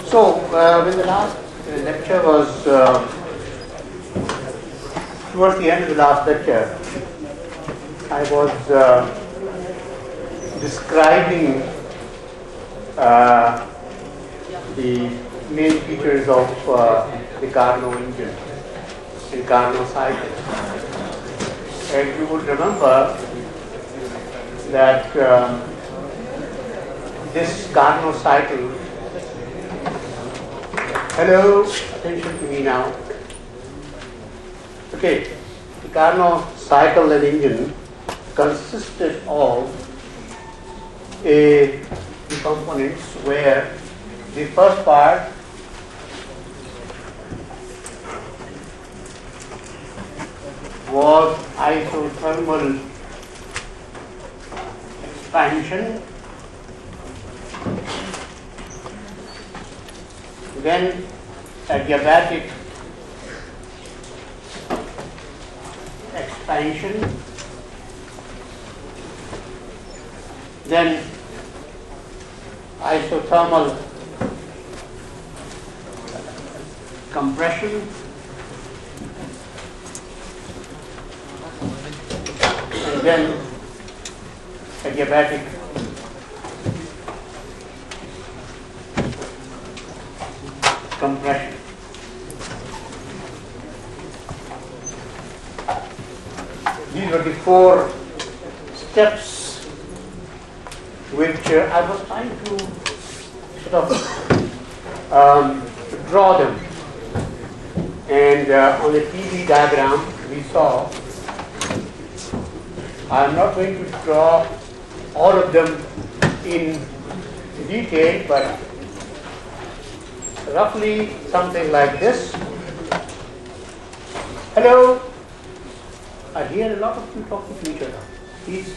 So, when the last lecture was towards the end of the last lecture, I was describing the main features of the Carnot engine, the Carnot cycle. And you would remember that this Carnot cycle, hello, attention to me now. Okay, the Carnot cycle and engine consisted of the components where the first part was isothermal expansion, then adiabatic expansion, then isothermal compression, and then adiabatic compression. These were the four steps which I was trying to sort of draw them. And on the TV diagram we saw, I am not going to draw all of them in detail, but roughly something like this. Hello. I hear a lot of you talking to each other. Please.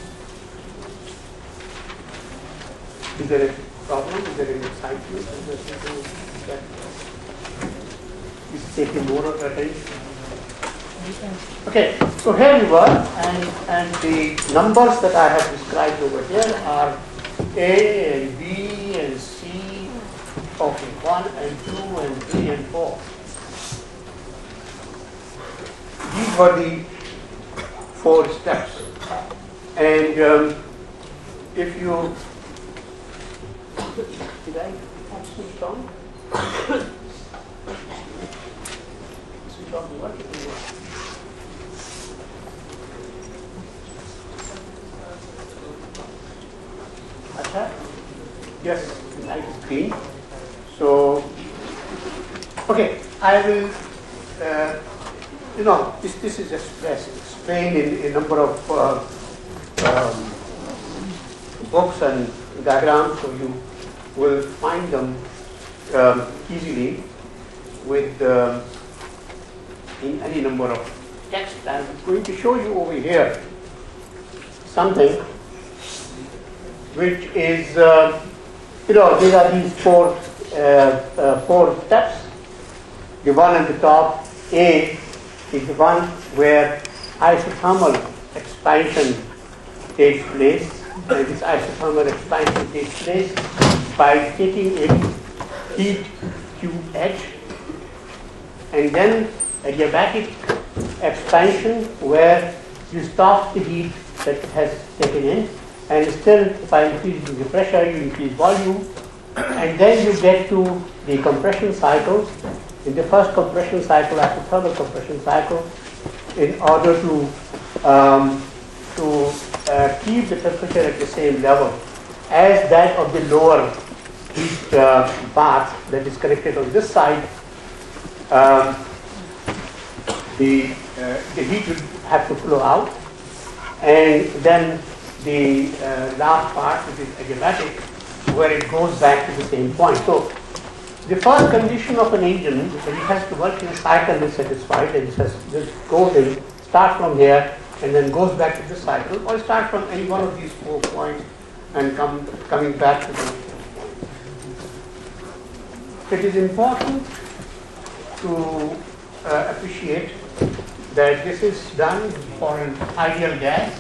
Is there a problem? Is there any excitement? Is there something that is taking more of your attention? Okay, so here we were, and the numbers that I have described over here are A and B and C, okay, 1 and 2 and 3 and 4. These were the 4 steps. And if you, did I have switched on? Switch on what? Yes, light is green. So, okay, I will, this is explained in a number of books and diagrams, so you will find them easily with in any number of texts. I'm going to show you over here something which is, these are these four steps. The one at the top, A, is the one where isothermal expansion takes place. And this isothermal expansion takes place by taking a heat QH, and then adiabatic expansion where you stop the heat that it has taken in, and still by increasing the pressure you increase volume, and then you get to the compression cycles. In the first compression cycle, isothermal compression cycle, in order to keep the temperature at the same level as that of the lower heat bath that is connected on this side, the heat will have to flow out, and then the last part, which is adiabatic, where it goes back to the same point. So the first condition of an engine, that it has to work in a cycle, is satisfied, and it has just goes in, start from here, and then goes back to the cycle, or start from any one of these 4 points and coming back to the. It is important to appreciate that this is done for an ideal gas.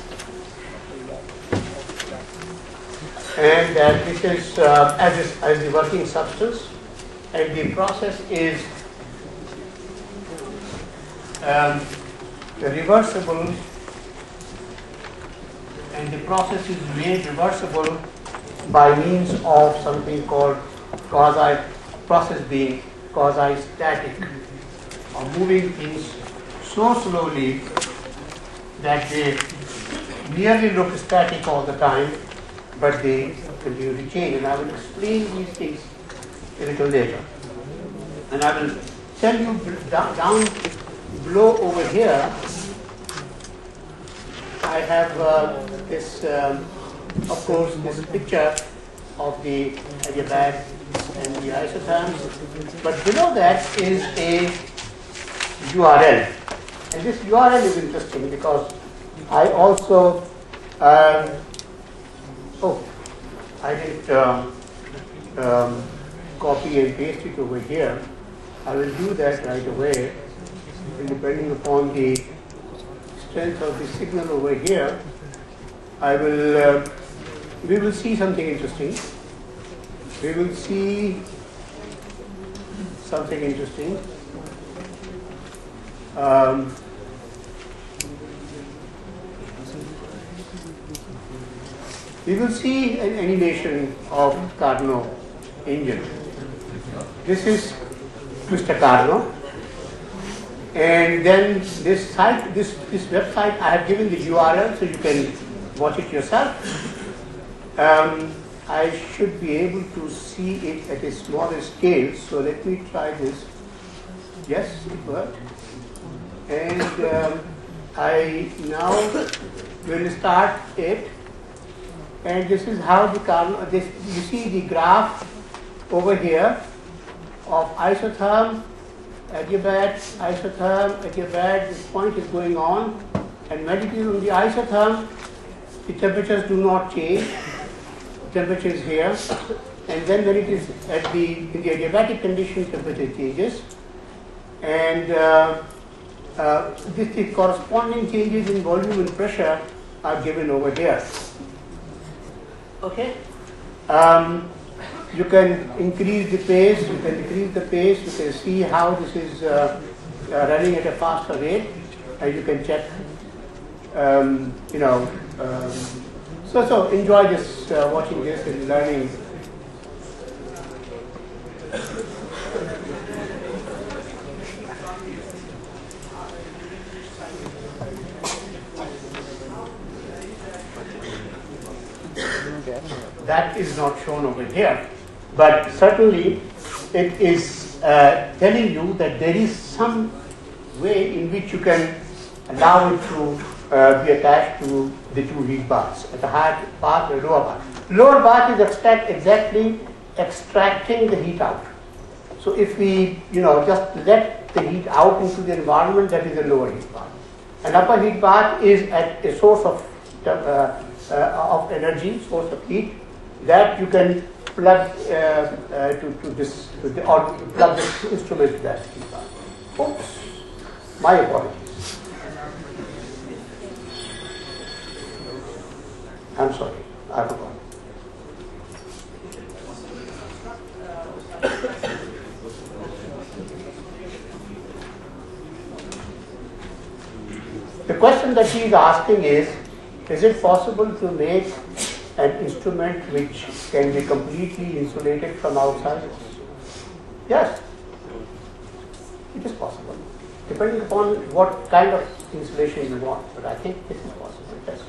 and this is as the working substance, and the process is reversible, and the process is made reversible by means of something called process being quasi-static, or moving things so slowly that they nearly look static all the time, but they continue to change. And I will explain these things a little later. And I will tell you down below over here, I have this, of course, this picture of the adiabat and the isotherms, but below that is a URL. And this URL is interesting because I also, I didn't copy and paste it over here. I will do that right away, and depending upon the strength of the signal over here, we will see something interesting. We will see something interesting. We will see an animation of Carnot engine. This is Mr. Carnot, and then this site, this website, I have given the URL so you can watch it yourself. I should be able to see it at a smaller scale, so let me try this. Yes, it worked. And I now will start it. And this is how the Carnot, you see the graph over here of isotherm, adiabat, isotherm, adiabat. This point is going on, and when it is on the isotherm, the temperatures do not change. Temperature is here, and then when it is in the adiabatic condition, temperature changes, and the corresponding changes in volume and pressure are given over here. Okay. You can increase the pace, you can decrease the pace, you can see how this is running at a faster rate, and you can check, so enjoy this, watching this and learning. That is not shown over here, but certainly it is telling you that there is some way in which you can allow it to be attached to the two heat baths, at the higher bath and lower bath. Lower bath is exactly extracting the heat out. So if we just let the heat out into the environment, that is a lower heat bath. An upper heat bath is at a source of energy, source of heat, that you can plug plug this instrument to that heat bath. Oops, my apologies. I'm sorry, I forgot. The question that he is asking is it possible to make an instrument which can be completely insulated from outside? Yes, it is possible, depending upon what kind of insulation you want, but I think this is possible, yes.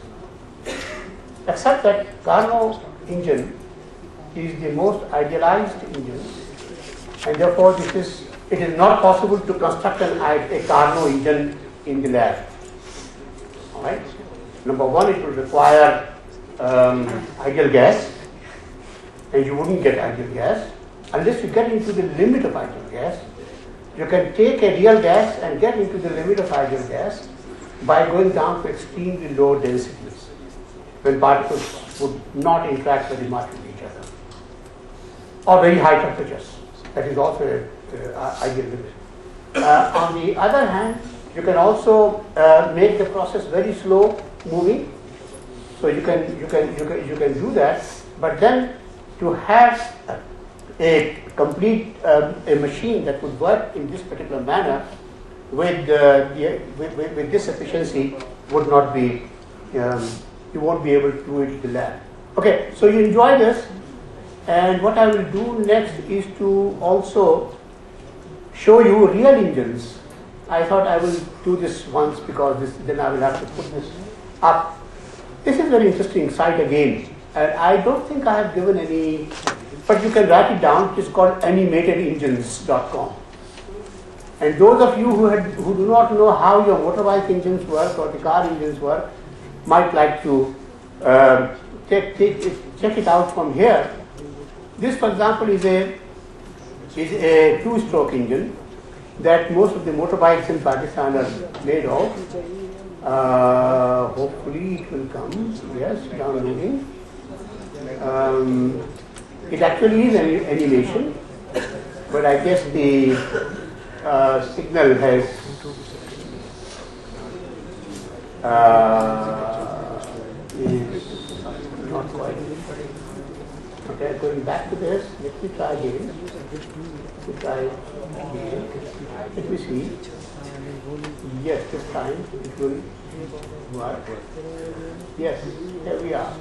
Except that Carnot engine is the most idealized engine, and therefore it is not possible to construct a Carnot engine in the lab. All right. Number one, it will require ideal gas, and you wouldn't get ideal gas unless you get into the limit of ideal gas. You can take a real gas and get into the limit of ideal gas by going down to extremely low densities, when particles would not interact very much with each other, or very high temperatures. That is also an ideal limit. On the other hand, you can also make the process very slow moving. So you can do that But then to have a complete a machine that would work in this particular manner with this efficiency would not be, you won't be able to do it in the lab. Okay, so you enjoy this, and what I will do next is to also show you real engines. I thought I will do this once because then I will have to put this up. This is very interesting site again, and I don't think I have given any, but you can write it down. It's called animatedengines.com. And those of you who do not know how your motorbike engines work or the car engines work might like to check it out from here. This, for example, is a two-stroke engine that most of the motorbikes in Pakistan are made of. Hopefully it will come. Yes, downloading. It actually is an animation, but I guess the signal has is not quite. Okay, going back to this, let me try again. Let me see. Yes, this time it will work. Yes, here we are.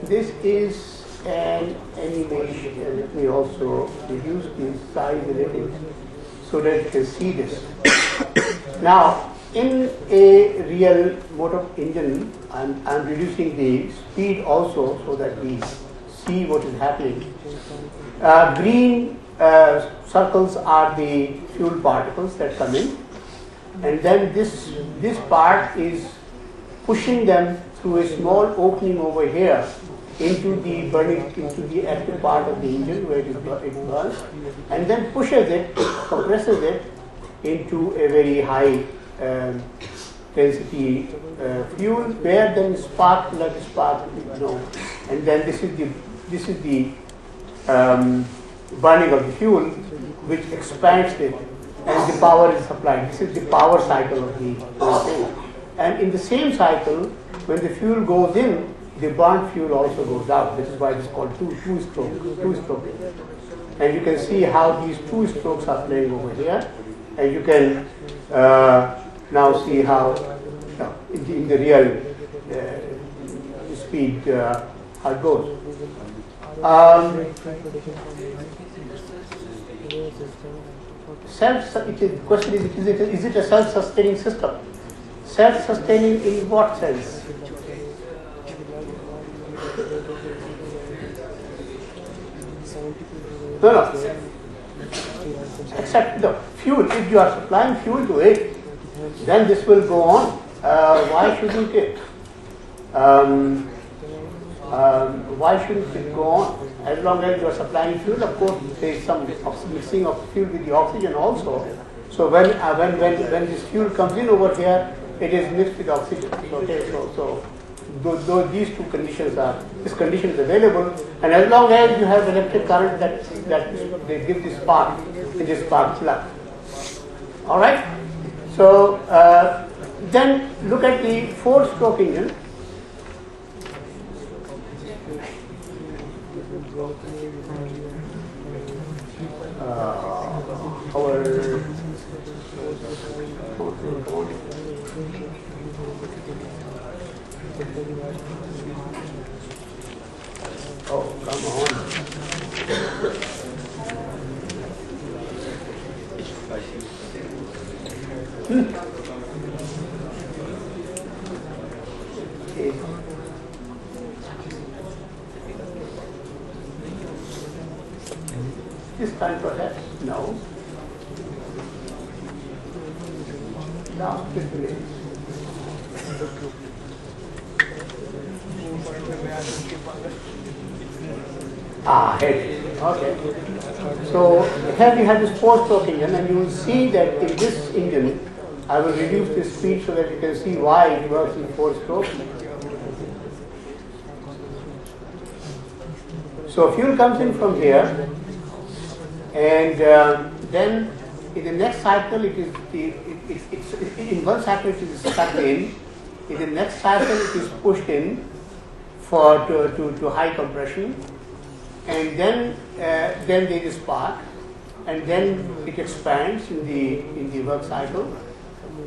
This is an animation. Let me also reduce the size a little so that you can see this. Now, in a real motor engine, I'm reducing the speed also so that we see what is happening. Green circles are the fuel particles that come in, and then this part is pushing them through a small opening over here into the active part of the engine where it burns, and then pushes it, compresses it into a very high density fuel, where then spark, and then this is the burning of the fuel, which expands it, and the power is supplied. This is the power cycle of the whole thing. And in the same cycle, when the fuel goes in, the burnt fuel also goes out. This is why it's called two-stroke. And you can see how these two strokes are playing over here, and you can now see how in the real speed how it goes. The question is it a self-sustaining system? Self-sustaining in what sense? No. Except the fuel. If you are supplying fuel to it, then this will go on. Why shouldn't it? Why shouldn't it go on? As long as you are supplying fuel, of course, there is some mixing of fuel with the oxygen also. So when this fuel comes in over here, it is mixed with oxygen. Okay, so these two conditions this condition is available, and as long as you have electric current that they give this spark, it is spark plug. All right. So then look at the four-stroke engine. Oh, come on. Okay. This time perhaps? No. Last 50 minutes. Here. Okay. So here we have this four-stroke engine, and you will see that in this engine, I will reduce the speed so that you can see why it works in four-stroke. So fuel comes in from here, and then in the next cycle, in one cycle it is sucked in the next cycle it is pushed in to high compression, and then there is spark, and then it expands in the work cycle,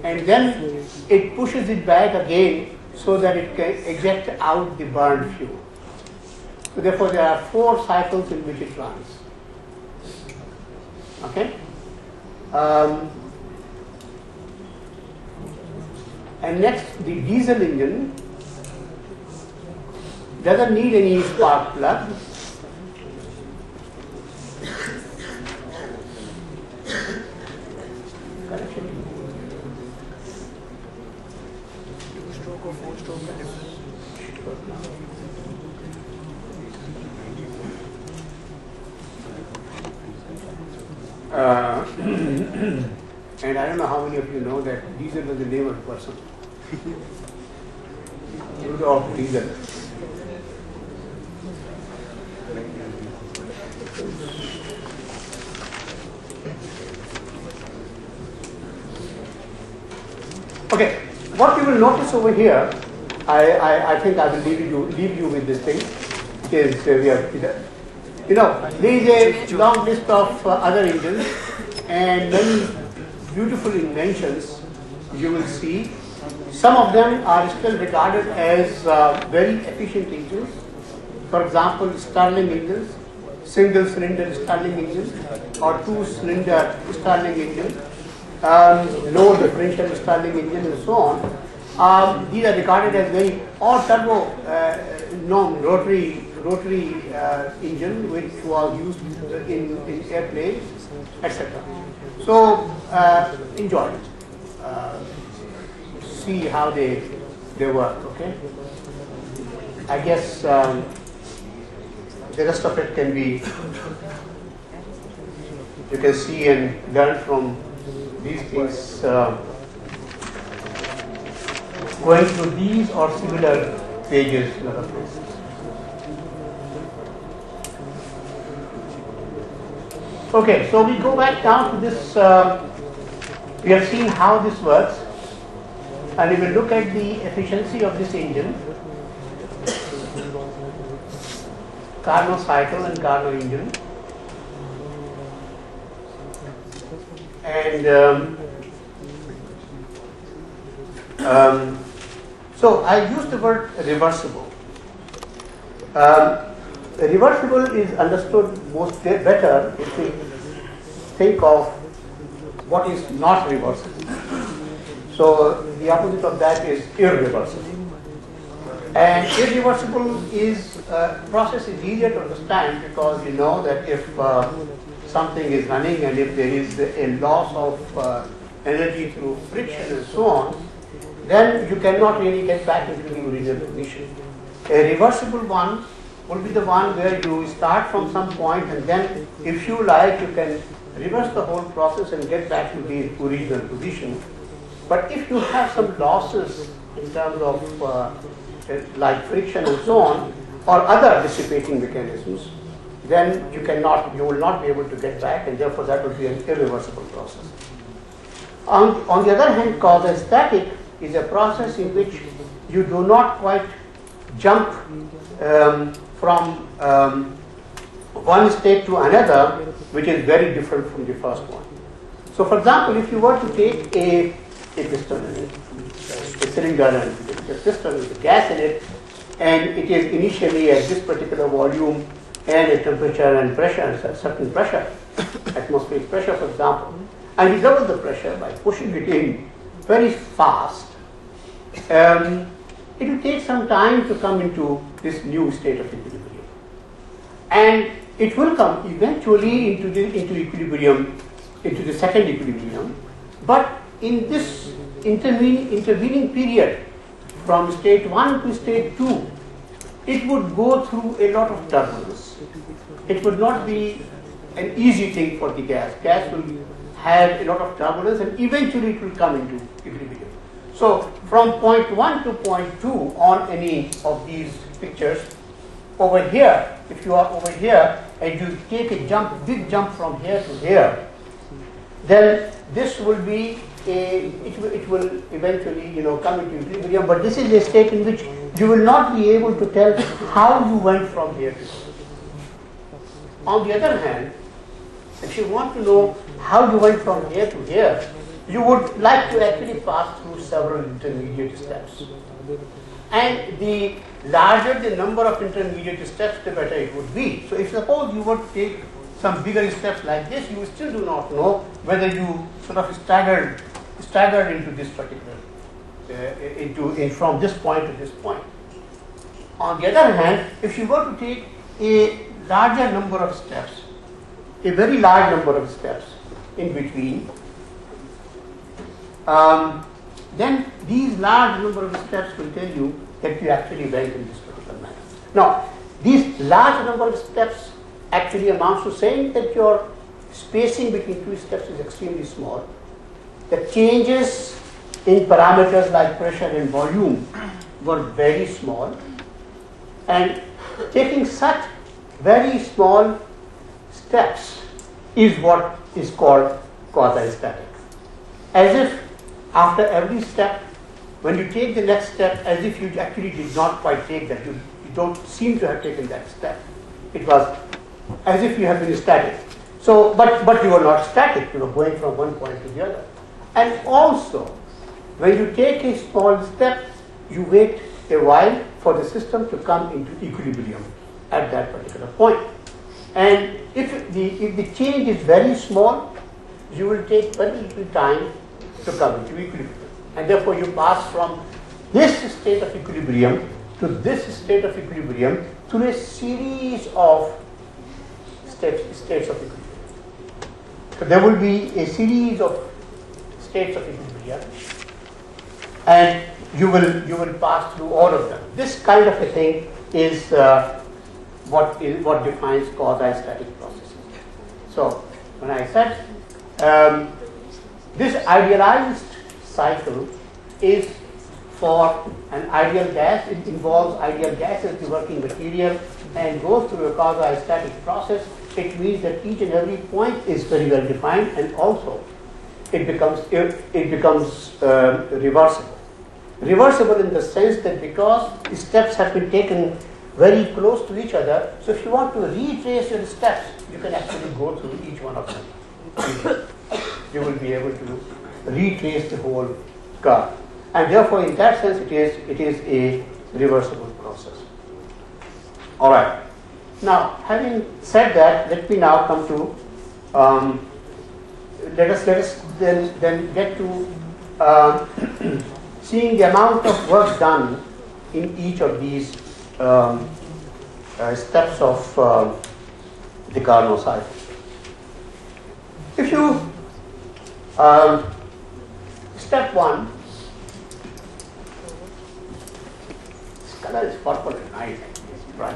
and then it pushes it back again so that it can eject out the burned fuel. So therefore, there are 4 cycles in which it runs. Okay. And next, the diesel engine doesn't need any spark plug. And I don't know how many of you know that Diesel was the name of the person. Rudolf Diesel. Okay, what you will notice over here, I think I will leave you with this thing. It is we have, there is a long list of other engines and many beautiful inventions you will see. Some of them are still regarded as very efficient engines. For example, Stirling engines, single cylinder Stirling engines, or 2-cylinder Stirling engines, low differential Stirling engine, and so on. These are regarded as very, or turbo rotary engine, which was used in airplanes, etc. So enjoy it. See how they work. Okay. I guess the rest of it can be, you can see and learn from these things, going through these or similar pages in other places. Okay, so we go back down to this. We have seen how this works, and we will look at the efficiency of this engine, Carnot cycle and Carnot engine, and so I use the word reversible. Reversible is understood better if we think of what is not reversible. So the opposite of that is irreversible. And irreversible process is easier to understand because you know that if something is running and if there is a loss of energy through friction and so on, then you cannot really get back into the original position. A reversible one will be the one where you start from some point and then, if you like, you can reverse the whole process and get back to the original position. But if you have some losses in terms of like friction and so on, or other dissipating mechanisms, then you will not be able to get back, and therefore that will be an irreversible process. On the other hand, quasi-static is a process in which you do not quite jump from one state to another, which is very different from the first one. So, for example, if you were to take a piston, a cylinder, and a piston with gas in it, and it is initially at this particular volume and a temperature and pressure, a certain pressure, atmospheric pressure, for example, and you double the pressure by pushing it in very fast, it will take some time to come into this new state of equilibrium. And it will come eventually into equilibrium, into the second equilibrium, but in this intervening period from state 1 to state 2, it would go through a lot of turbulence. It would not be an easy thing for the gas. Gas will have a lot of turbulence and eventually it will come into equilibrium. So from point 1 to point 2 on any of these pictures, over here, if you are over here and you take a big jump from here to here, then this will be it will eventually come into equilibrium, but this is a state in which you will not be able to tell how you went from here to here. On the other hand, if you want to know how you went from here to here, you would like to actually pass through several intermediate steps. And the larger the number of intermediate steps, the better it would be. So if suppose you were to take some bigger steps like this, you still do not know whether you sort of staggered into this particular, from this point to this point. On the other hand, if you were to take a larger number of steps, a very large number of steps in between, then these large number of steps will tell you that you actually went in this particular manner. Now, these large number of steps actually amounts to saying that your spacing between two steps is extremely small. The changes in parameters like pressure and volume were very small, and taking such very small steps is what is called quasi-static. As if after every step, when you take the next step, as if you actually did not quite take that, you don't seem to have taken that step. It was as if you have been static. So, but you were not static, you were going from one point to the other. And also, when you take a small step, you wait a while for the system to come into equilibrium at that particular point. And if the change is very small, you will take very little time to come into equilibrium. And therefore you pass from this state of equilibrium to this state of equilibrium through a series of states of equilibrium. So there will be a series of states of equilibrium, and you will pass through all of them. This kind of a thing is what defines quasi-static processes. So when I said this idealized cycle is for an ideal gas, it involves ideal gas as the working material and goes through a quasi-static process. It means that each and every point is very well defined, and also it becomes reversible. Reversible in the sense that because steps have been taken very close to each other, so if you want to retrace your steps, you can actually go through each one of them. You will be able to retrace the whole curve, and therefore, in that sense, it is a reversible process. All right. Now, having said that, let me now come to let us then get to seeing the amount of work done in each of these steps of the Carnot cycle. If you step one, this color is purple and nice, it's bright.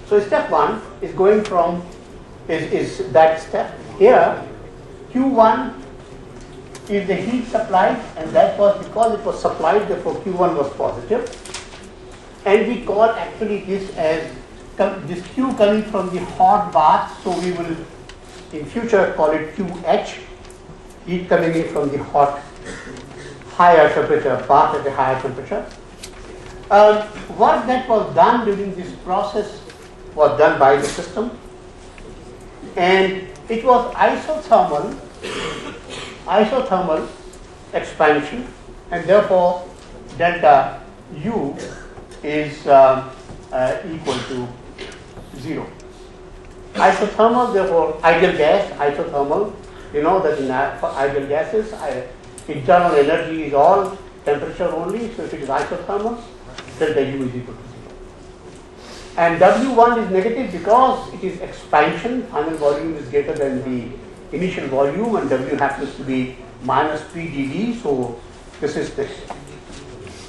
So step one is going from is that step here. Q1 is the heat supplied, and that was because it was supplied, therefore Q1 was positive. And we call actually this as this Q coming from the hot bath, so we will in future call it QH, heat coming in from the hot higher temperature bath at a higher temperature. Work that was done during this process was done by the system, and it was isothermal expansion, and therefore delta U is equal to 0. Isothermal, therefore ideal gas, isothermal, you know that in for ideal gases, internal energy is all temperature only, so if it is isothermal, delta U is equal to 0. And W1 is negative because it is expansion, final volume is greater than the initial volume, and W happens to be minus PdV, so this is this.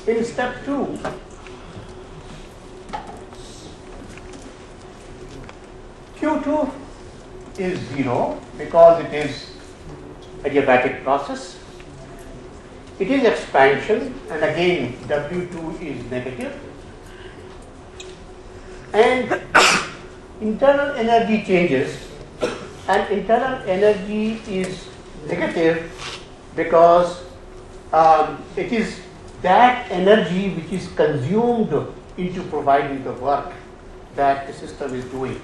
In step 2, Q2 is 0 because it is adiabatic process. It is expansion, and again W2 is negative. And internal energy changes, and internal energy is negative because it is that energy which is consumed into providing the work that the system is doing.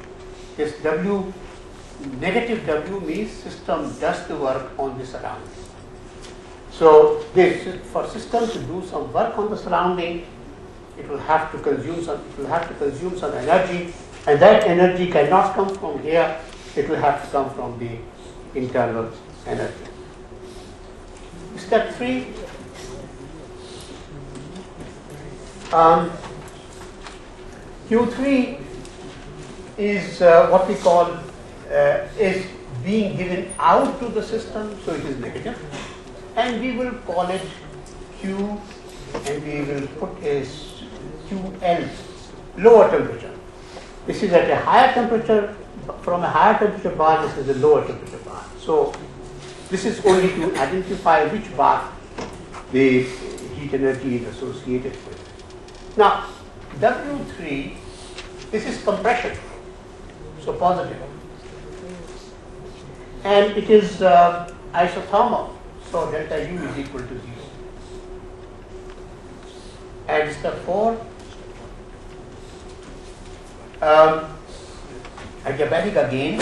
This W, negative W means system does the work on the surrounding. So this, for system to do some work on the surrounding, it will have to consume some energy, and that energy cannot come from here. It will have to come from the internal energy. Step 3. Q3 is what we call is being given out to the system, so it is negative, and we will call it Q, and we will put a QL, lower temperature. This is at a higher temperature. From a higher temperature bar, this is a lower temperature bar. So this is only to identify which bar the heat energy is associated with. Now W3, this is compression, so positive, and it is isothermal, so delta U is equal to 0. And step 4, adiabatic again,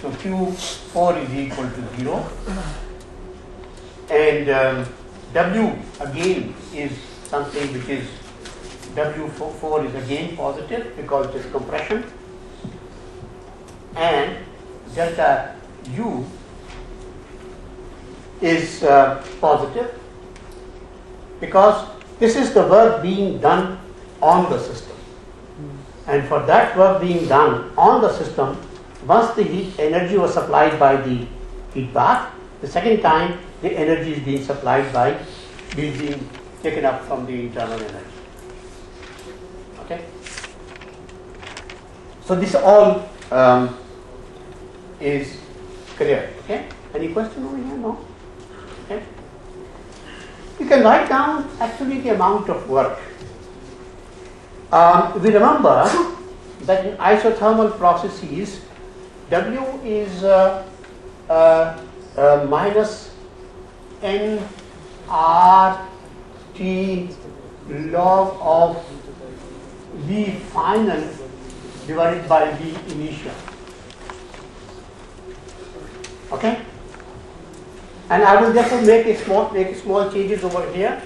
so Q4 is equal to 0, and W again is something which is W4 is again positive because it is compression, and delta U is positive because this is the work being done on the system. And for that work being done on the system, once the heat energy was supplied by the heat bath, the second time the energy is being supplied by being taken up from the internal energy. Okay? So this all is clear. Okay? Any question over here? No? Okay? You can write down actually the amount of work. We remember that in isothermal processes, W is minus N R T log of V final divided by V initial. Okay? And I will therefore make small changes over here.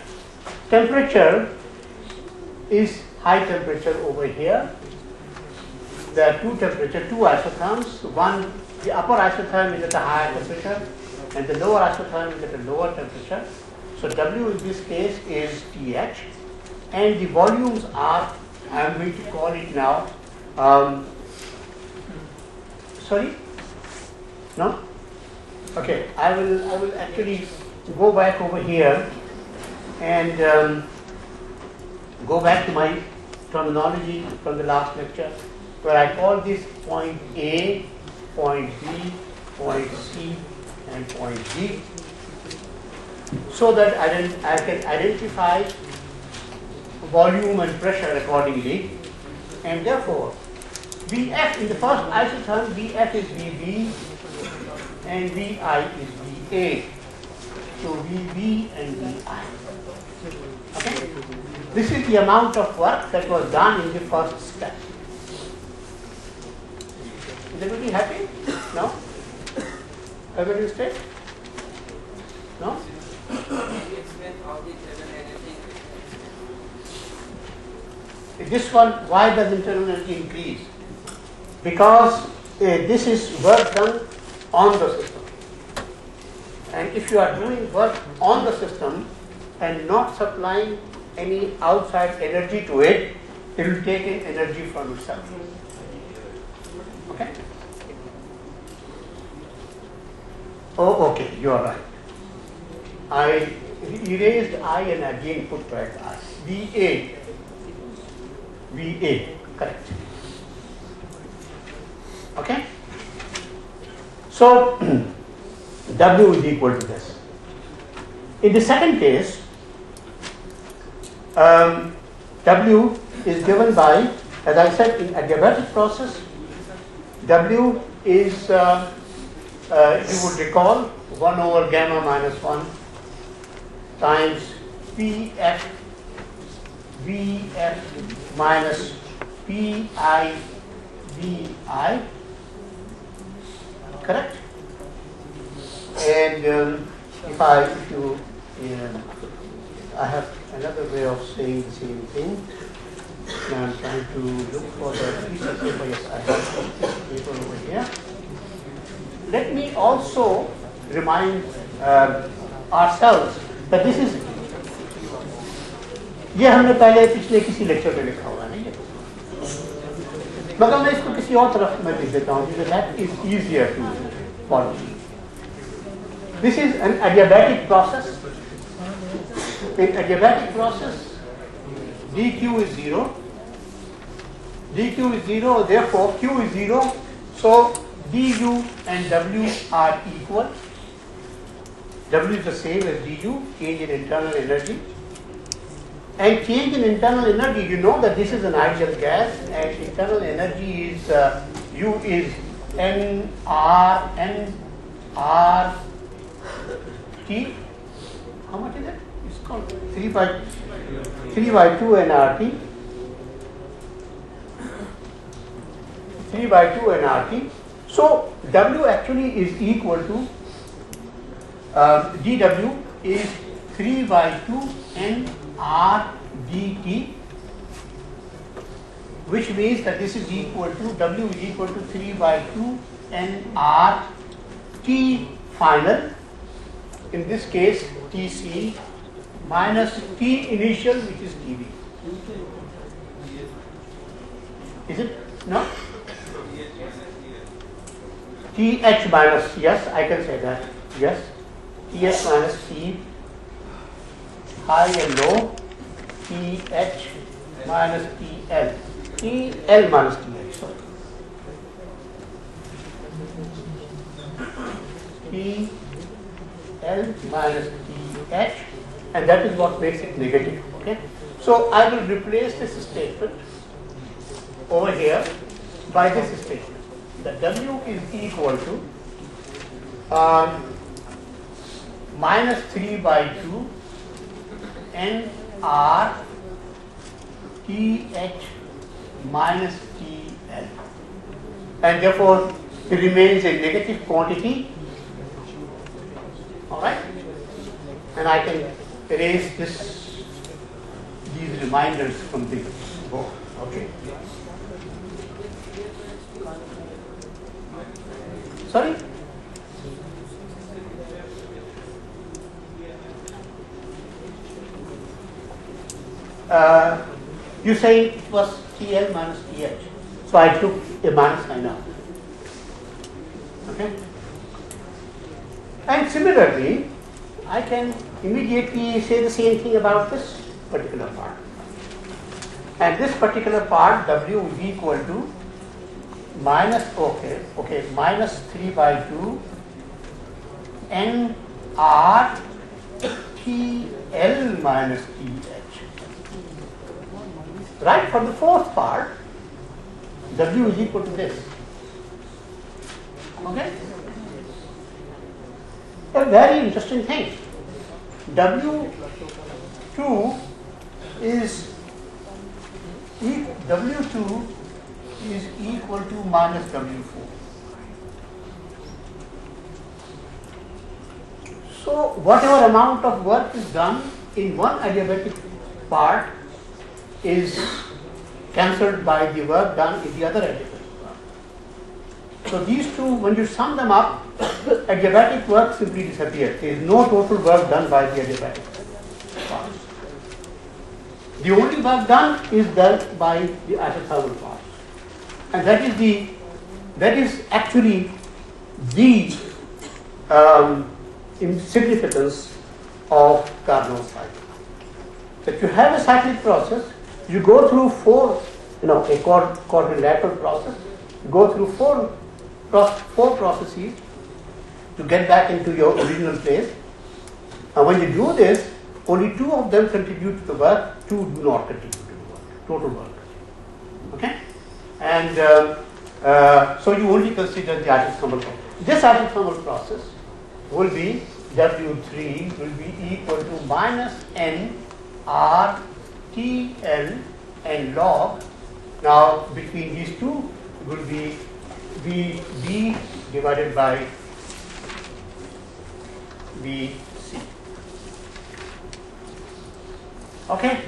Temperature is high temperature over here. There are two isotherms. One, the upper isotherm is at a higher temperature, and the lower isotherm is at a lower temperature. So W in this case is TH, and the volumes are, I am going to call it now, sorry? No? Okay, I will actually go back over here and go back to my terminology from the last lecture, where I call this point A, point B, point C, and point D, so that I can identify volume and pressure accordingly, and therefore Vf in the first isotherm, Vf is Vb and Vi is Va. So Vb and Vi. Okay? This is the amount of work that was done in the first step. Is everybody happy? No? Everybody stay? No? This one, why does internal energy increase? Because this is work done on the system. And if you are doing work on the system and not supplying any outside energy to it, it will take in energy from itself. Okay? Oh, okay, you are right. I erased I and again put back I. VA, correct. Okay? So, W is equal to this. In the second case, W is given by, as I said, in adiabatic process, W is, you would recall, 1 over gamma minus 1 times Pf Vf minus Pi Vi, correct? And I have another way of saying the same thing. Now I'm trying to look for the piece of paper. Yes, I have some piece of paper over here. Let me also remind ourselves that this is, ये हमने पहले पिछले किसी lecture में लिखा हुआ नहीं है, मगर मैं इसको किसी और तरफ में लिख देता हूँ, because that is easier to follow. This is an adiabatic process. In adiabatic process, dq is 0. dq is 0, therefore q is 0. So du and w are equal. W is the same as du, change in internal energy. And change in internal energy, you know that this is an ideal gas, and internal energy is U is nR T. How much is it? It's called 3 by 2 nRT. 3 by 2 nRT. So W actually is equal to dW is 3 by 2 nR dt, which means that this is equal to, W is equal to 3 by 2 nR T final, in this case Tc, minus T initial, which is Tb. Is it? No? Th minus, yes, I can say that. Yes. Th minus T, high and low, Th minus TL. TL minus Th, sorry. TL minus Th, and that is what makes it negative. Okay? So I will replace this statement over here by this statement. That W is equal to minus 3 by 2 nR Th minus TL, and therefore it remains a negative quantity. All right, and I can erase these reminders from the book. Okay. Sorry? You say it was TL minus TH. So I took a minus sign out. Okay? And similarly, I can immediately say the same thing about this particular part. And this particular part, W is equal to minus, minus 3 by 2 nR TL minus TH. Right, for the fourth part, W is equal to this. Okay? A very interesting thing. W2 is equal to minus W4. So whatever amount of work is done in one adiabatic part is cancelled by the work done in the other adiabatic part. So these two, when you sum them up, adiabatic work simply disappears. There is no total work done by the adiabatic part. The only work done is done by the isothermal part, and that is actually the significance of Carnot cycle. That you have a cyclic process, you go through a quadrilateral process, you go through four processes, to get back into your original place. And when you do this, only 2 of them contribute to the work, 2 do not contribute to the work, total work. Okay? And so you only consider the isothermal process. This isothermal process will be W3 will be equal to minus N R T L and log. Now between these two will be VB divided by VC. Okay?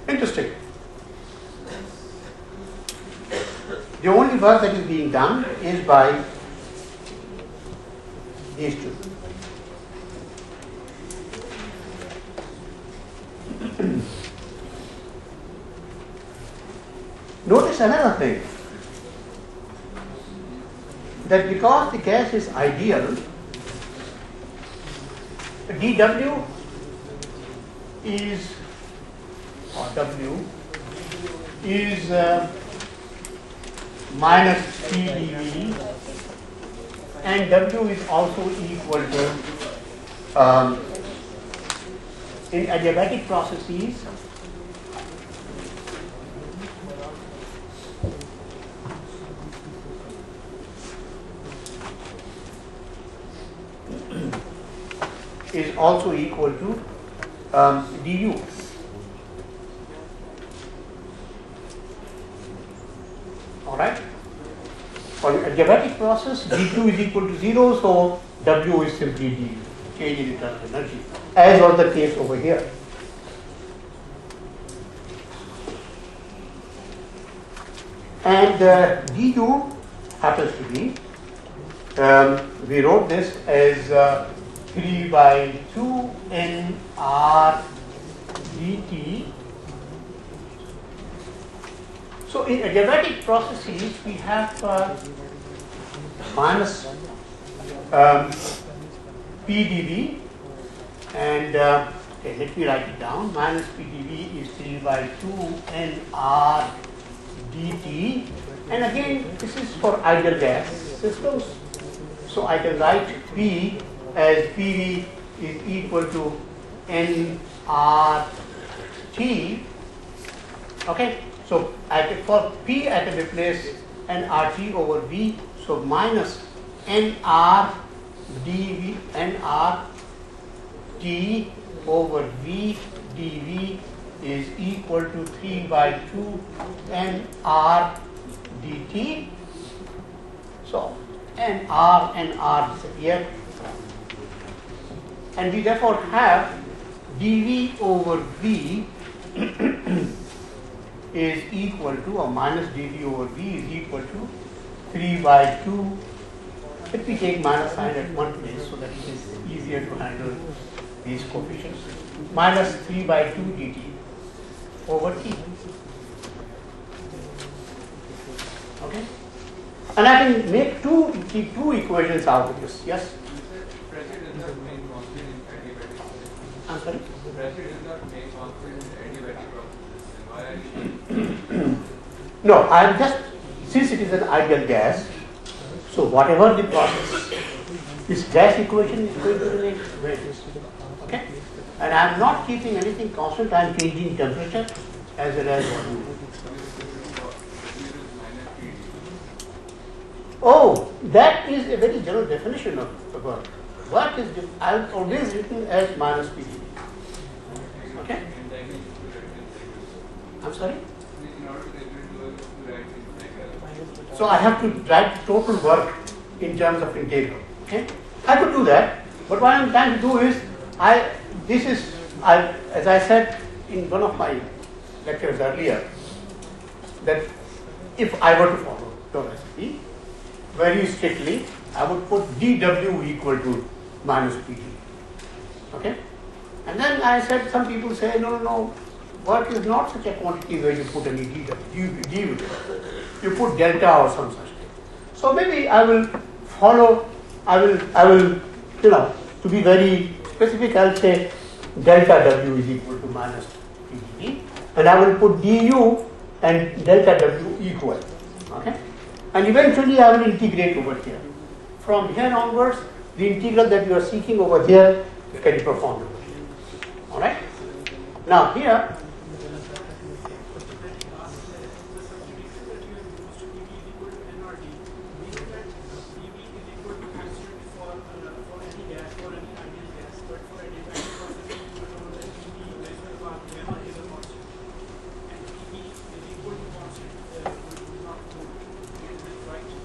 Interesting. The only work that is being done is by these two. Notice another thing, that because the gas is ideal, dW is, or W is minus PdV, and W is also equal to, in adiabatic processes, is also equal to du. Alright? For the adiabatic process, d2 is equal to 0, so W is simply du, change in internal energy, as was the case over here. And du happens to be, we wrote this as 3 by 2 nR dt. So in adiabatic processes, we have minus PdV, and okay, let me write it down. Minus PdV is 3 by 2 nR dt, and again this is for ideal gas systems. So I can write P as PV is equal to nRT. Okay, so for P I can replace nRT over V, so minus nR dV, nRT over V dV is equal to 3 by 2 nR dt. So nR disappear, and we therefore have dV over V is equal to, or minus dV over V is equal to 3 by 2. Let me take minus sign at one place so that it is easier to handle these coefficients. Minus 3 by 2 dt over T. Okay? And I can make two equations out of this. Yes? Pressure does not make constant in adiabatic processes. I'm sorry? Pressure does not make constant in adiabatic processes. Then why are you? No, I'm just, since it is an ideal gas, so whatever the process, this gas equation is going to remain where it is. Okay? And I'm not keeping anything constant, I'm changing temperature as well as volume. Oh, that is a very general definition of the work. Work is, I've always written as minus PdV. Okay? I'm sorry? So I have to write total work in terms of integral. Okay? I could do that, but what I'm trying to do is, as I said in one of my lectures earlier, that if I were to follow the recipe, very strictly, I would put dW equal to minus PdV. Okay? And then I said, some people say, no, work is not such a quantity where you put any dW. You put delta or some such thing. So maybe I will follow, I will, to be very specific, I'll say delta W is equal to minus PdV, and I will put du and delta W equal. Okay? and eventually I will integrate over here. From here onwards, the integral that you are seeking over here can be performed over here. All right? Now here,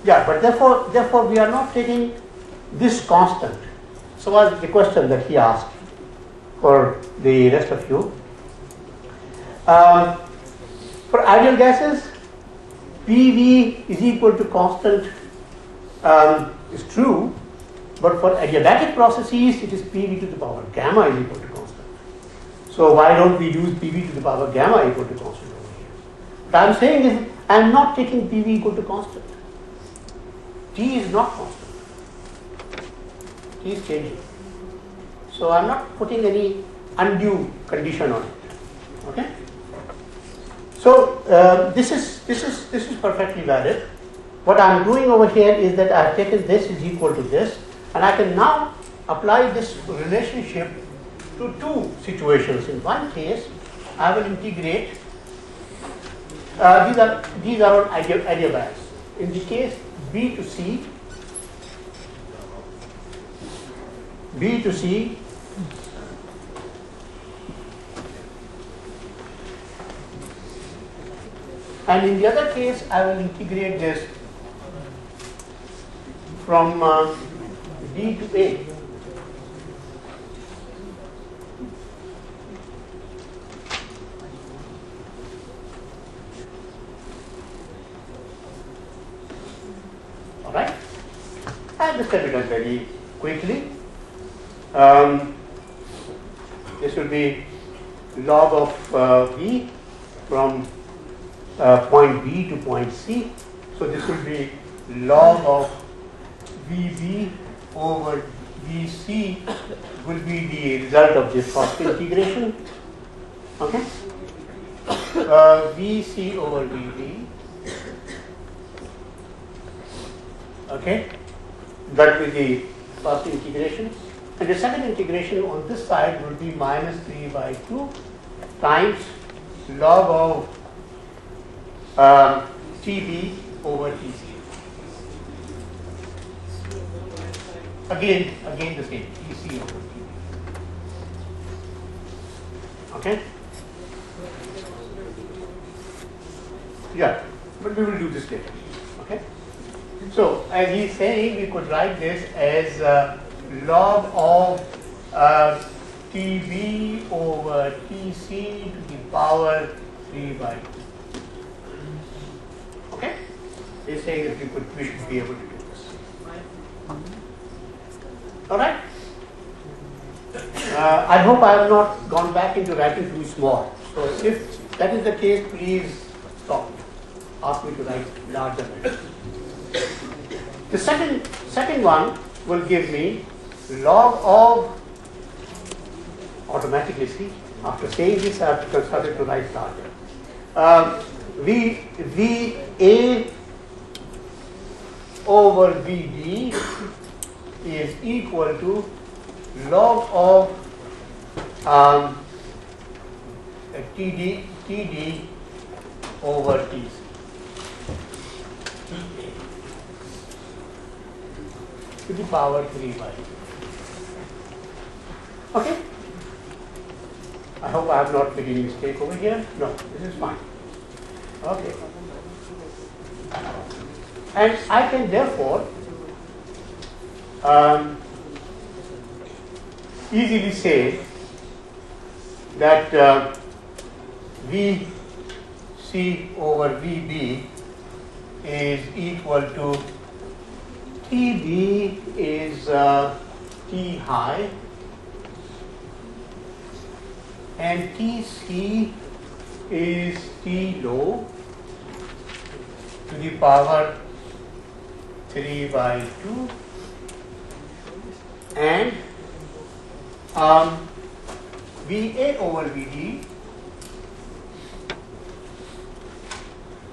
yeah, but therefore we are not taking this constant. So was the question that he asked for the rest of you. For ideal gases, PV is equal to constant is true, but for adiabatic processes, it is PV to the power gamma is equal to constant. So why don't we use PV to the power gamma equal to constant over here? What I am saying is, I am not taking PV equal to constant. T is not constant. T is changing. So I am not putting any undue condition on it. Okay. So this is perfectly valid. What I am doing over here is that I have taken this is equal to this, and I can now apply this relationship to two situations. In one case, I will integrate. These are on adiabats. In the case B to C, and in the other case, I will integrate this from D to A. All right? And this can be done very quickly. This will be log of V from point B to point C. So this will be log of VB over VC will be the result of this first integration. Okay? VC over VB. Okay? That will be the first integration. And the second integration on this side will be minus 3 by 2 times log of TB over TC. Again the same, TC over TB. Okay? Yeah, but we will do this later. Okay? So, as he is saying, we could write this as log of TB over TC to the power 3 by 2. Okay? He is saying that we should be able to do this. Alright? I hope I have not gone back into writing too small. So, if that is the case, please stop. Ask me to write larger. The second one will give me log of, automatically see, after saying this I have to start to write larger. VA over VD is equal to log of TD over TC. To the power 3 by 2. Okay? I hope I have not made any mistake over here. No, this is fine. Okay. And I can therefore easily say that VC over VB is equal to TB is T high and TC is T low to the power 3 by 2 and VA over VD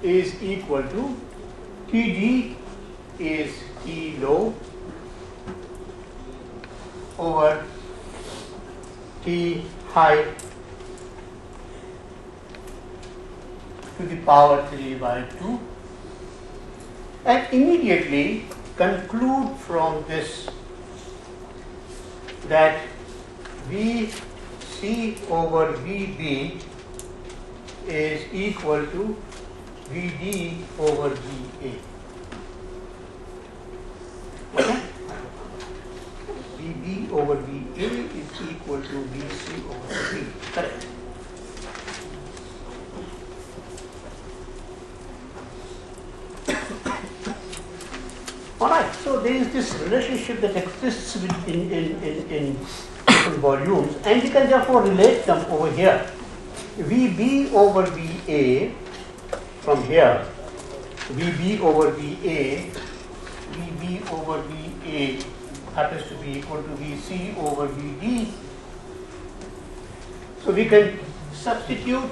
is equal to Td is T low over T high to the power 3 by 2, and immediately conclude from this that Vc over Vb is equal to Vd over Va. Okay? Vb over Va is equal to Vc over V. Correct. Alright, so there is this relationship that exists in different volumes, and we can therefore relate them over here. Vb over Va from here, Vb over Va, Vb over Va happens to be equal to Vc over Vd. So we can substitute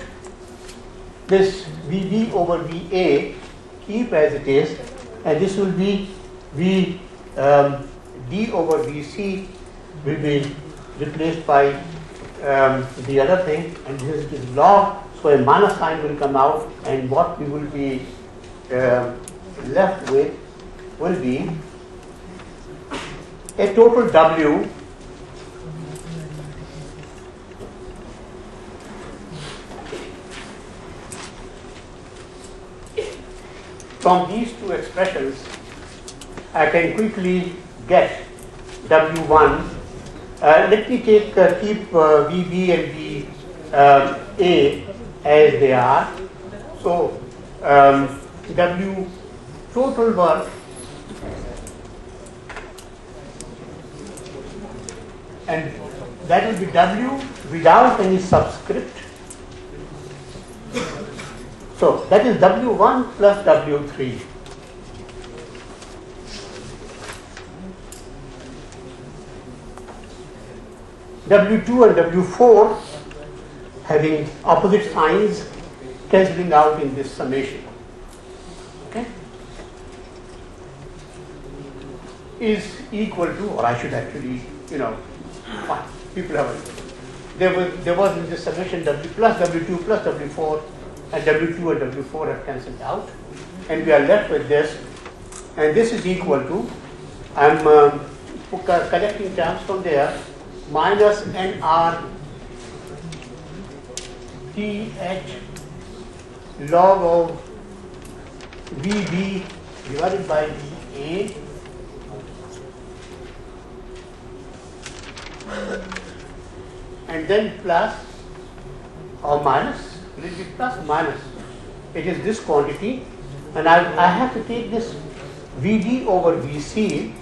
this Vb over Va, keep as it is, and this will be V d over Vc will be replaced by the other thing, and this is log, so a minus sign will come out, and what we will be left with will be a total W from these two expressions. I can quickly get W1. Let me keep VB and VA as they are. So W total work and that will be W without any subscript. So that is W1 plus W3. W2 and W4 having opposite signs cancelling out in this summation. Okay? Is equal to, or I should actually, fine, people have it. There was in this summation W plus W2 plus W4, and W2 and W4 have cancelled out, and we are left with this, and this is equal to, I'm collecting terms from there, minus NR TH log of VB divided by VA and then plus or minus, will it be plus minus? It is this quantity, and I have to take this VD over VC.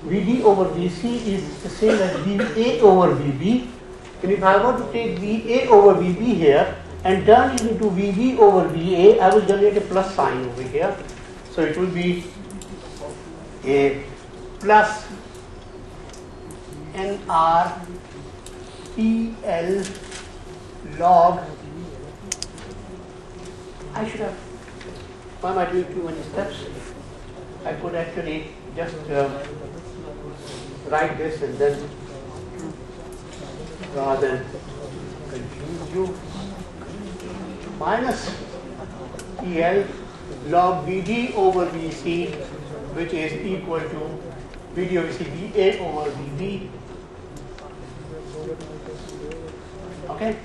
VD over VC is the same as VA over VB. And if I want to take VA over VB here and turn it into VB over VA, I will generate a plus sign over here. So it will be a plus NR TL log. I should have, why am I doing too many steps? I could actually just write this and then, rather than confuse you, minus TL log VD over VC, which is equal to VD over VC VA over VB. Okay,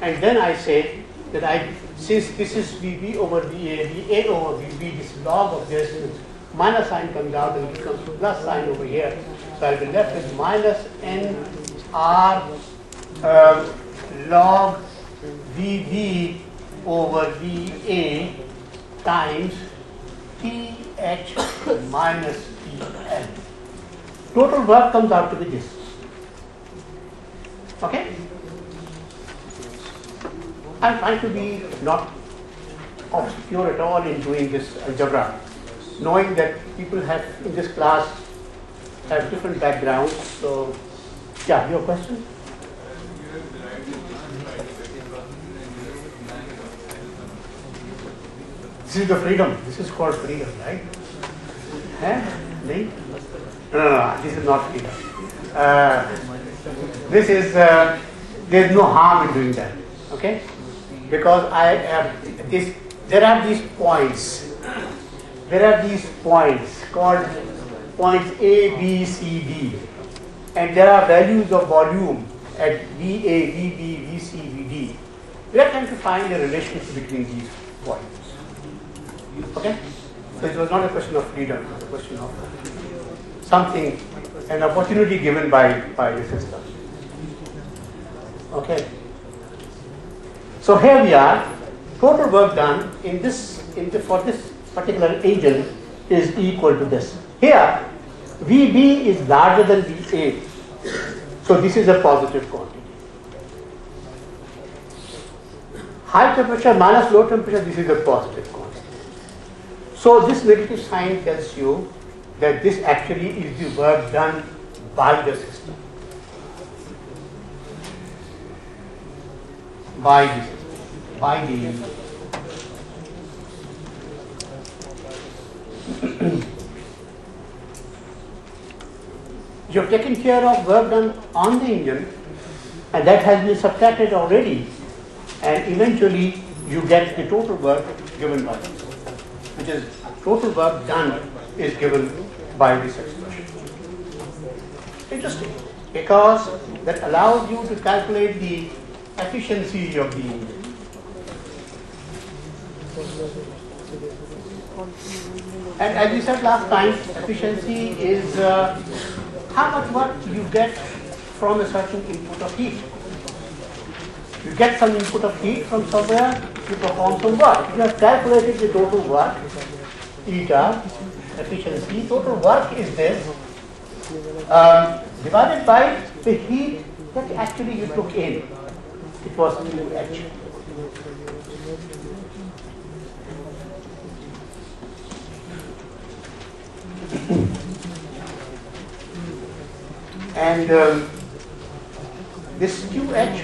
and then I say that since this is VB over VA, VA over VB, this log of this minus sign comes out and becomes plus sign over here. So I'll be left with minus NR log VB over VA times TH minus TL. Total work comes out to be this. Okay? I'm trying to be not obscure at all in doing this algebra, knowing that people have in this class have different backgrounds. So, yeah, your question? This is the freedom. This is called freedom, right? No, this is not freedom. This is, there's no harm in doing that, okay? Because there are these points. There are these points called points A, B, C, D. And there are values of volume at VA, VB, VC, VD. We are trying to find a relationship between these points. Okay? So it was not a question of freedom, it was a question of something, an opportunity given by the system. Okay? So here we are, total work done for this particular engine is equal to this. Here, VB is larger than VA. So this is a positive quantity. High temperature minus low temperature, this is a positive quantity. So this negative sign tells you that this actually is the work done by the system. By the system. By the you have taken care of work done on the engine, and that has been subtracted already, and eventually you get the total work given by this, which is total work done is given by this expression. Interesting, because that allows you to calculate the efficiency of the engine. And as we said last time, efficiency is how much work you get from a certain input of heat. You get some input of heat from somewhere, you perform some work. You have calculated the total work, eta, efficiency, total work is this, divided by the heat that actually you took in. It was QH. And this QH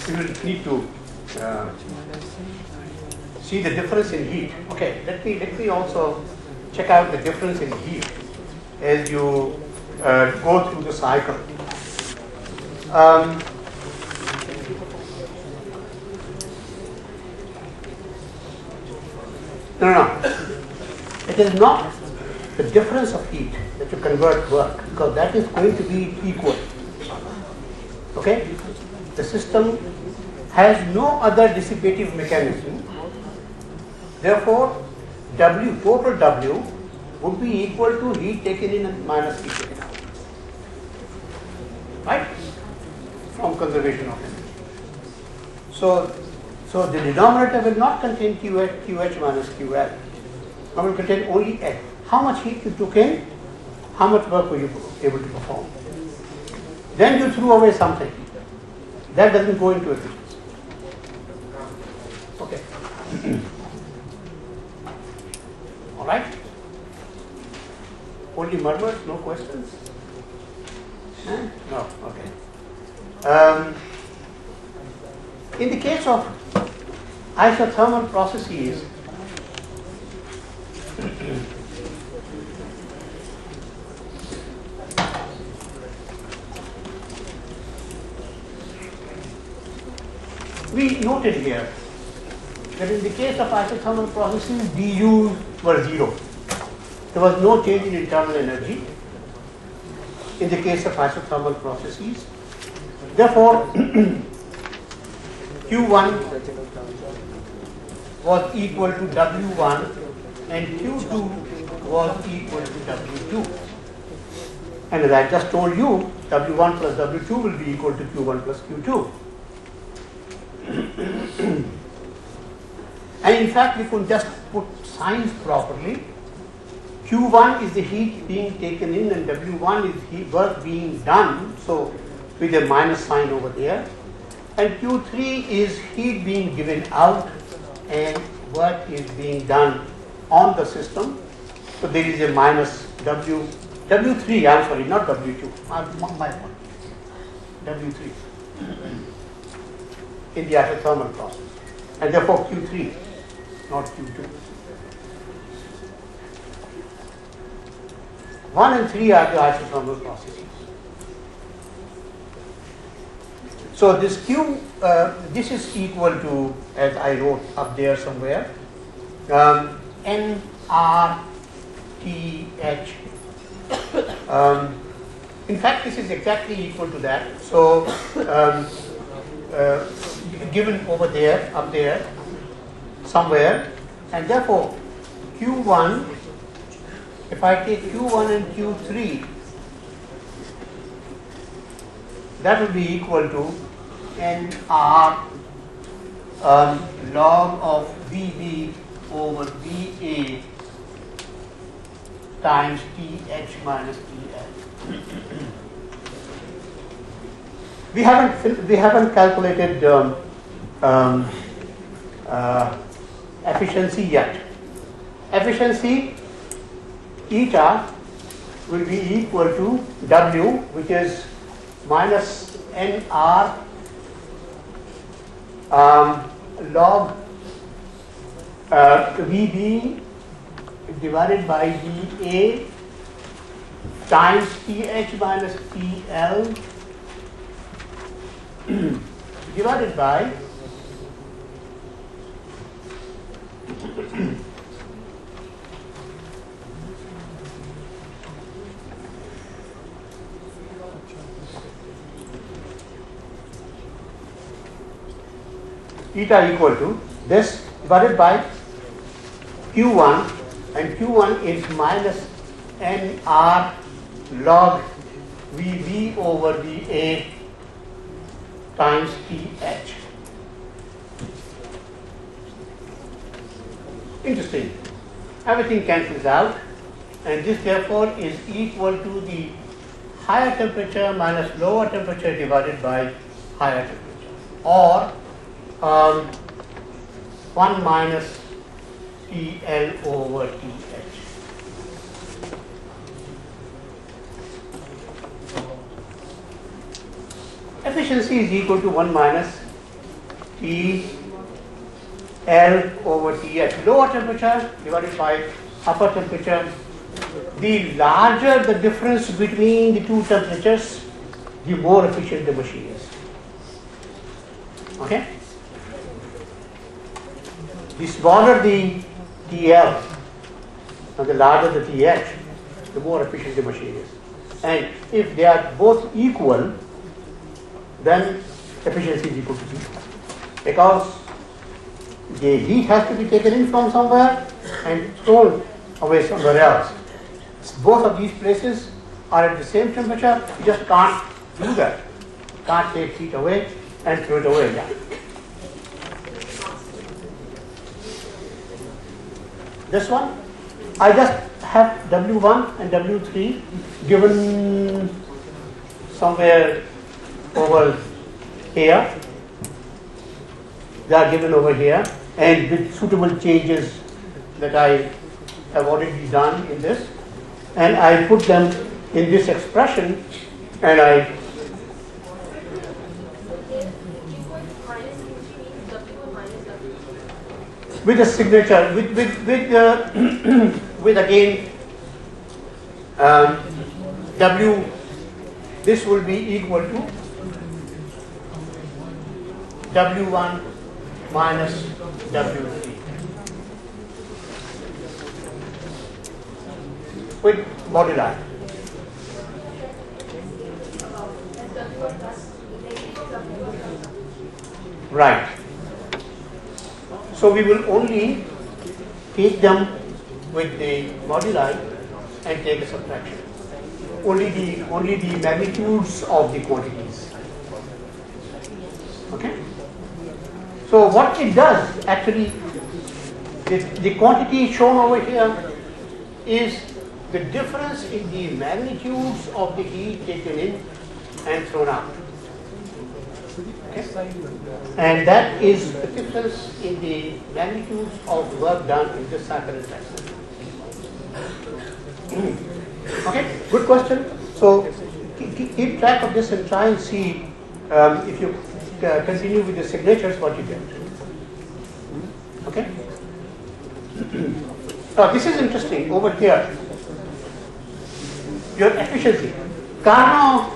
we will need to see the difference in heat. Okay, let me also check out the difference in heat as you go through the cycle. No. It is not the difference of heat that you convert work, because that is going to be equal. Okay? The system has no other dissipative mechanism. Therefore, W, total W, would be equal to heat taken in and minus heat taken out. Right? From conservation of energy. So the denominator will not contain QH minus QL. It will contain only H. How much heat you took in, how much work were you able to perform. Then you threw away something. That doesn't go into efficiency. Okay. All right? Only murmurs, no questions? No, okay. In the case of isothermal processes, we noted here that in the case of isothermal processes, DUs were 0. There was no change in internal energy in the case of isothermal processes. Therefore, Q1 was equal to W1 and Q2 was equal to W2. And as I just told you, W1 plus W2 will be equal to Q1 plus Q2. And in fact, we could just put signs properly. Q1 is the heat being taken in and W1 is heat work being done, so with a minus sign over there. And Q3 is heat being given out and work is being done on the system. So there is a minus W3, I'm sorry, not W2, my point, W3. in the isothermal process, and therefore Q3, not Q2. 1 and 3 are the isothermal processes. So this Q, this is equal to, as I wrote up there somewhere, NRTH. In fact, this is exactly equal to that. So given over there, up there, somewhere, and therefore Q1, if I take Q1 and Q3, that will be equal to NR log of VB over VA times TH minus TL. We haven't calculated efficiency yet. Efficiency eta will be equal to W, which is minus NR log VB divided by VA times TH minus TL divided by eta equal to this divided by Q1, and Q1 is minus NR log VB over VA times TH. Interesting. Everything cancels out, and this therefore is equal to the higher temperature minus lower temperature divided by higher temperature, or 1 minus TL over TH. Efficiency is equal to 1 minus TL over TH. Lower temperature divided by upper temperature. The larger the difference between the two temperatures, the more efficient the machine is. Okay? The smaller the TL and the larger the TH, the more efficient the machine is. And if they are both equal, then efficiency is equal to 0. Because the heat has to be taken in from somewhere and thrown away somewhere else. Both of these places are at the same temperature, you just can't do that. Can't take heat away and throw it away again. This one, I just have W1 and W3 given somewhere over here. They are given over here, and with suitable changes that I have already done in this, and I put them in this expression, and I with a signature, with again W, this will be equal to W1 minus W3 with moduli. Right. So we will only take them with the moduli and take a subtraction. Only the magnitudes of the quantities. Okay? So what it does actually, the quantity shown over here is the difference in the magnitudes of the heat taken in and thrown out. Okay? And that is the difference in the magnitudes of work done in this cycle and cycle. Okay, good question. So keep track of this and try and see if you continue with the signatures, what you get. Okay? Now this is interesting over here. Your efficiency. Carnot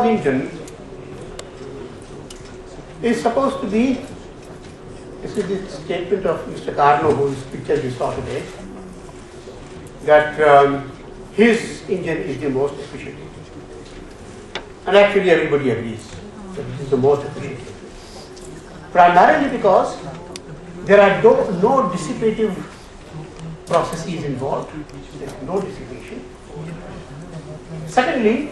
engine is supposed to be, this is the statement of Mr. Carnot, whose picture you saw today, that his engine is the most efficient. And actually everybody agrees that this is the most efficient. Primarily because there are no dissipative processes involved. There is no dissipation. Secondly,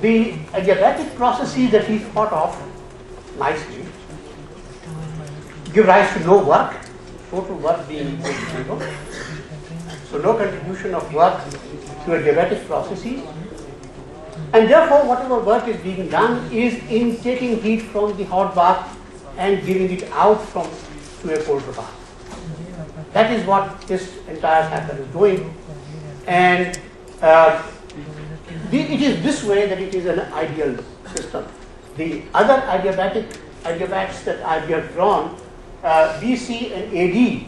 the adiabatic processes that he thought of nicely give rise to no work, total work being equal to 0. So no contribution of work to adiabatic processes. And therefore, whatever work is being done is in taking heat from the hot bath and giving it out to a cold bath. That is what this entire cycle is doing. And it is this way that it is an ideal system. The other adiabats that I have drawn, BC and AD,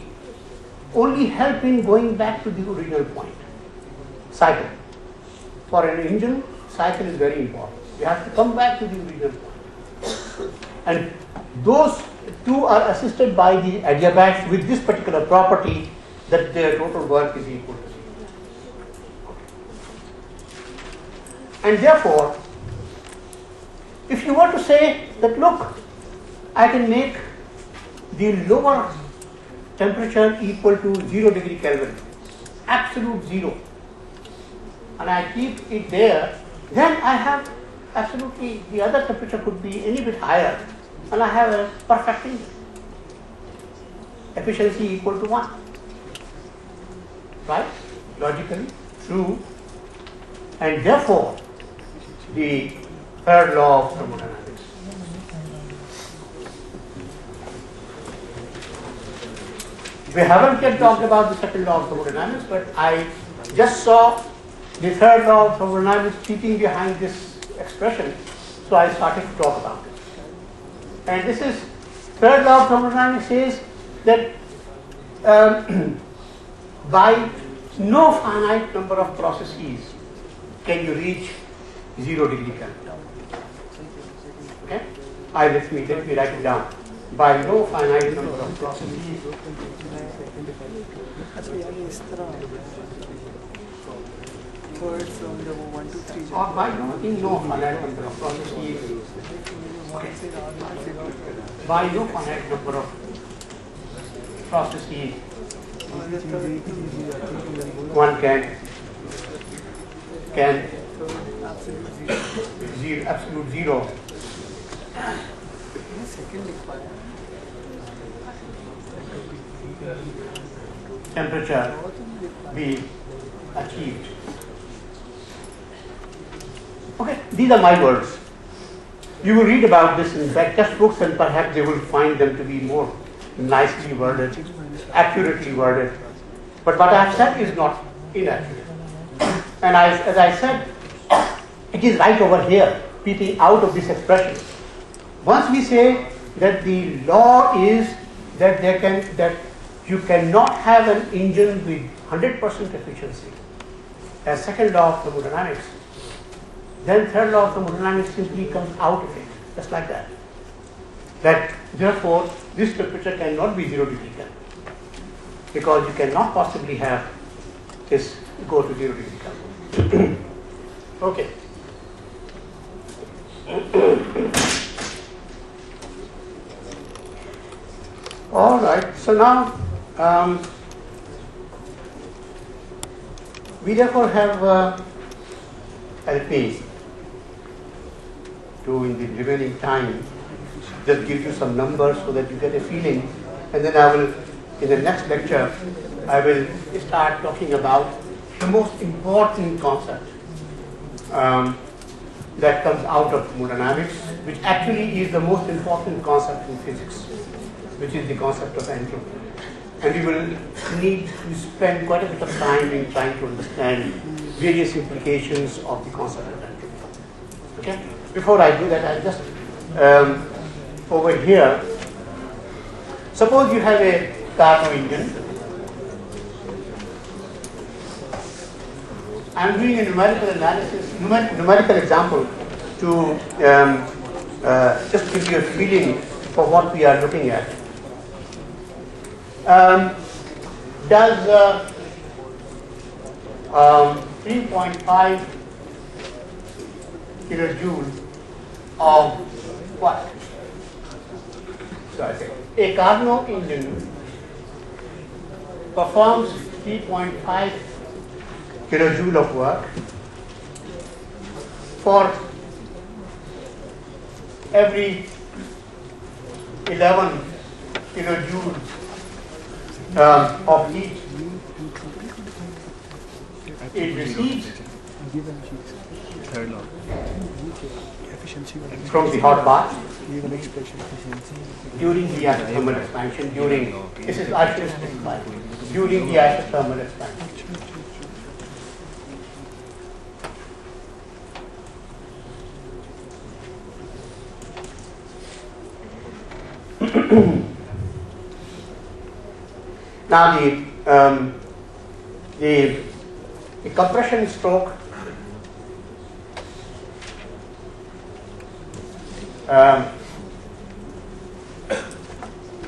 only help in going back to the original point. Cycle. For an engine, cycle is very important. You have to come back to the original point. And those two are assisted by the adiabats with this particular property that their total work is equal to 0. And therefore, if you were to say that, look, I can make the lower temperature equal to 0 degree Kelvin, absolute 0, and I keep it there, then I have absolutely, the other temperature could be any bit higher, and I have a perfect engine. Efficiency equal to 1. Right? Logically, true. And therefore, the third law of thermodynamics. We haven't yet talked about the second law of thermodynamics, but I just saw the third law of thermodynamics peeping behind this expression, so I started to talk about it. And this is, third law of thermodynamics says that by no finite number of processes can you reach 0 degree Kelvin. Okay? Let me write it down. By no finite number of processes. Or by no finite number of processes. By no finite number of processes, one can absolute 0 temperature be achieved. Okay, these are my words. You will read about this in fact textbooks, and perhaps they will find them to be more nicely worded, accurately worded. But what I have said is not inaccurate. And as I said, it is right over here, peeping out of this expression. Once we say that the law is that you cannot have an engine with 100% efficiency, as second law of thermodynamics, then third law of thermodynamics simply comes out of it, just like that. That therefore this temperature cannot be 0 degree Kelvin, because you cannot possibly have this go to 0 degree Kelvin. Okay. All right. So now we therefore have help me to, in the remaining time, just give you some numbers so that you get a feeling, and then I will, in the next lecture, I will start talking about the most important concept that comes out of thermodynamics, which actually is the most important concept in physics, which is the concept of entropy. And we will need to spend quite a bit of time in trying to understand various implications of the concept of entropy. Okay? before I do that, I'll just over here. Suppose you have a Carnot engine. I'm doing a numerical analysis, numerical example to just give you a feeling for what we are looking at. Does 3.5 kilojoule of what? So I say a Carnot engine performs 3.5 kilojoule of work for every 11 kilojoules of heat it receives from the hot bath during the isothermal expansion, during the isothermal expansion. Now the compression stroke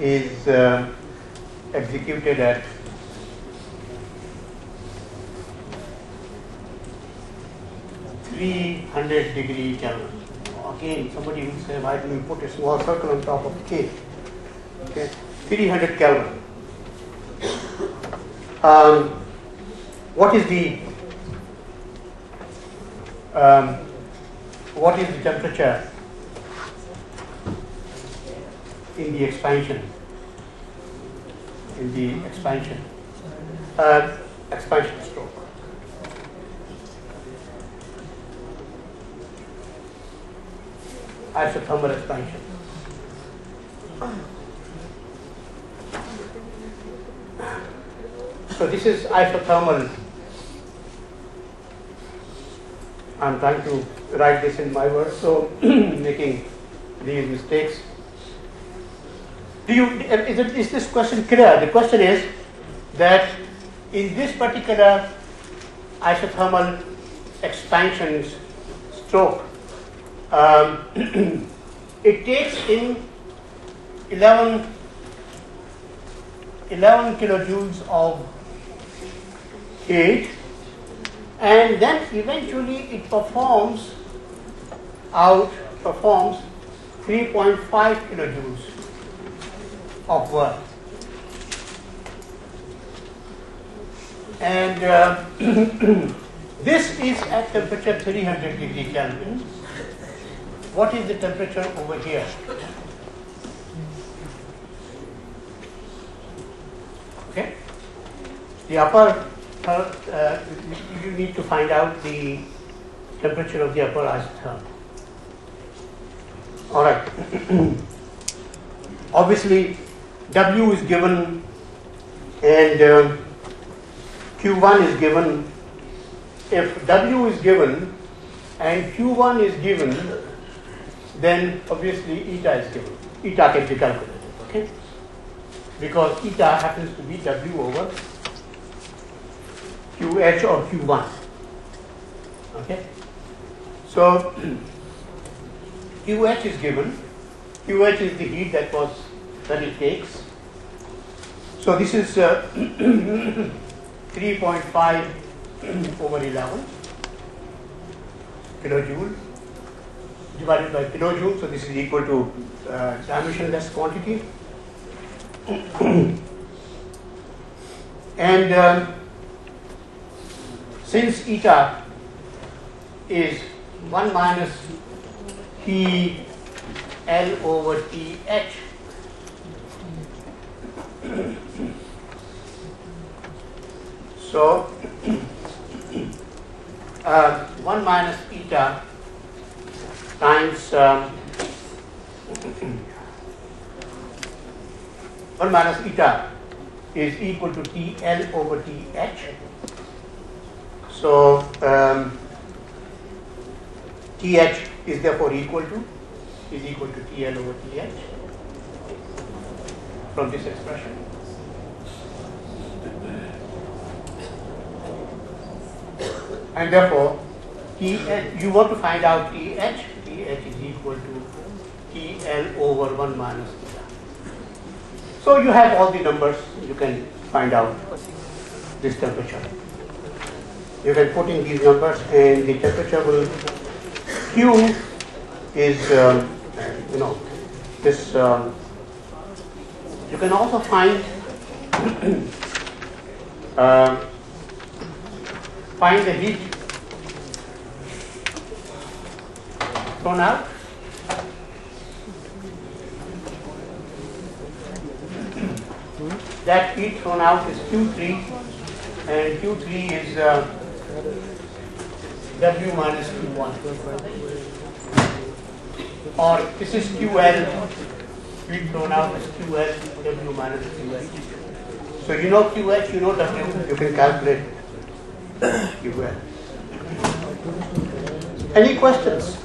is executed at 300 Kelvin. Again, somebody will say, why do you put a small circle on top of the cake? Okay, 300 Kelvin. What is the temperature in the expansion? Expansion stroke. Isothermal expansion. So this is isothermal. I'm trying to write this in my words, so making these mistakes. Is this question clear? The question is that in this particular isothermal expansion stroke, it takes in 11 kilojoules of heat, and then eventually it performs 3.5 kilojoules of work. And this is at temperature 300 Kelvin. What is the temperature over here? Okay. The upper, you need to find out the temperature of the upper isotherm. All right. Obviously, W is given and Q1 is given. If W is given and Q1 is given, then obviously eta is given. Eta can be calculated, okay? Because eta happens to be W over QH or Q1, okay? So QH is given. QH is the heat that it takes. So this is 3.5 over 11 kilojoule divided by kilojoule. So this is equal to dimensionless quantity. And since eta is 1 minus TL over TH, so 1 minus eta times 1 minus eta is equal to TL over TH. So TH is therefore equal to TL over TH from this expression. And therefore, TH, you want to find out TH is equal to TL over 1 minus theta. So you have all the numbers, you can find out this temperature. You can put in these numbers and the temperature will, Q is, this, you can also find, find the heat thrown out. That heat thrown out is Q3, and Q3 is W minus Q1. Or this is QL, heat thrown out is QL, W minus QL. So you know QH, you know W, you can calculate QL. Any questions?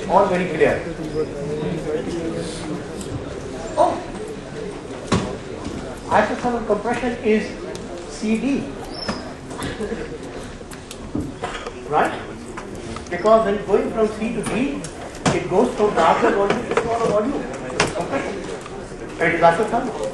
All very clear. Oh, isothermal compression is CD, right? Because when going from C to D, it goes from larger volume to smaller volume. Compression. It is isothermal.